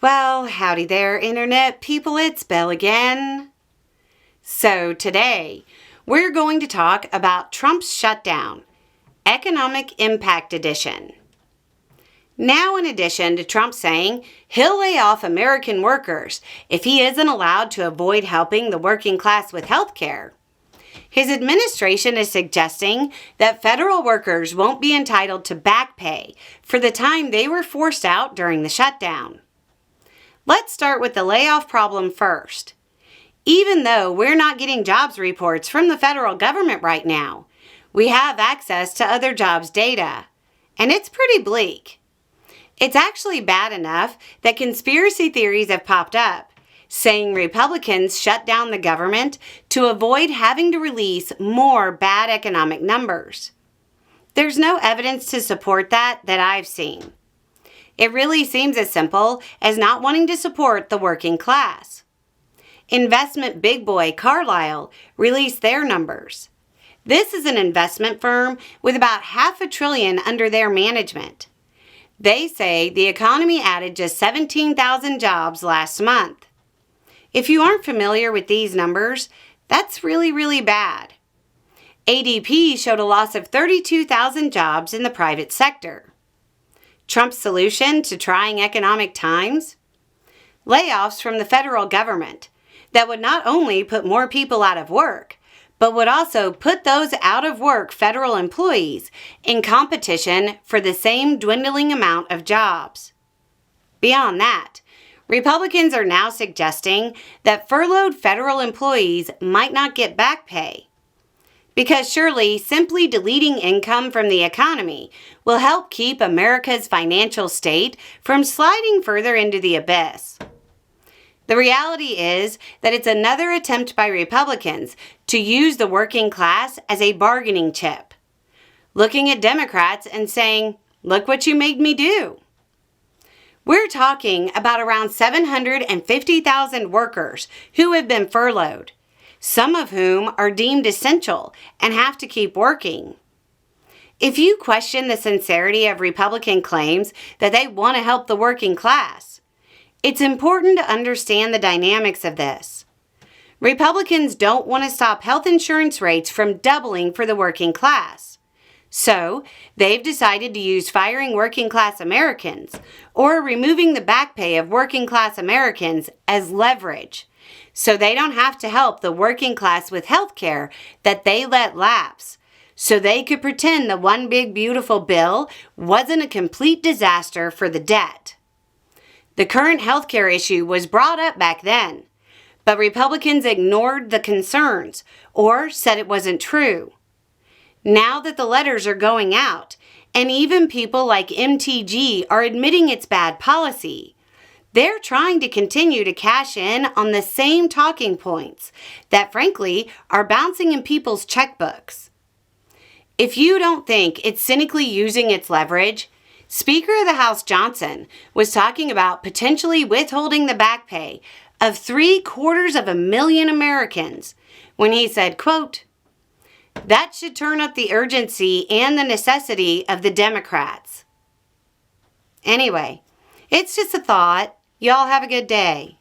Well, howdy there, Internet people. It's Belle again. So today, we're going to talk about Trump's shutdown, Economic Impact Edition. Now, in addition to Trump saying he'll lay off American workers if he isn't allowed to avoid helping the working class with health care, his administration is suggesting that federal workers won't be entitled to back pay for the time they were forced out during the shutdown. Let's start with the layoff problem first. Even though we're not getting jobs reports from the federal government right now, we have access to other jobs data, and it's pretty bleak. It's actually bad enough that conspiracy theories have popped up, saying Republicans shut down the government to avoid having to release more bad economic numbers. There's no evidence to support that I've seen. It really seems as simple as not wanting to support the working class. Investment big boy Carlyle released their numbers. This is an investment firm with about $500 billion under their management. They say the economy added just 17,000 jobs last month. If you aren't familiar with these numbers, that's really bad. ADP showed a loss of 32,000 jobs in the private sector. Trump's solution to trying economic times? Layoffs from the federal government that would not only put more people out of work, but would also put those out of work federal employees in competition for the same dwindling amount of jobs. Beyond that, Republicans are now suggesting that furloughed federal employees might not get back pay, because surely simply deleting income from the economy will help keep America's financial state from sliding further into the abyss. The reality is that it's another attempt by Republicans to use the working class as a bargaining chip, looking at Democrats and saying, "Look what you made me do." We're talking about around 750,000 workers who have been furloughed, some of whom are deemed essential and have to keep working. If you question the sincerity of Republican claims that they want to help the working class, it's important to understand the dynamics of this. Republicans don't want to stop health insurance rates from doubling for the working class. So, they've decided to use firing working class Americans or removing the back pay of working class Americans as leverage, so they don't have to help the working class with health care that they let lapse, so they could pretend the one big beautiful bill wasn't a complete disaster for the debt. The current health care issue was brought up back then, but Republicans ignored the concerns or said it wasn't true. Now that the letters are going out, and even people like MTG are admitting it's bad policy, they're trying to continue to cash in on the same talking points that, frankly, are bouncing in people's checkbooks. If you don't think it's cynically using its leverage, Speaker of the House Johnson was talking about potentially withholding the back pay of 750,000 Americans when he said, quote, "That should turn up the urgency and the necessity of the Democrats." Anyway, it's just a thought. Y'all have a good day.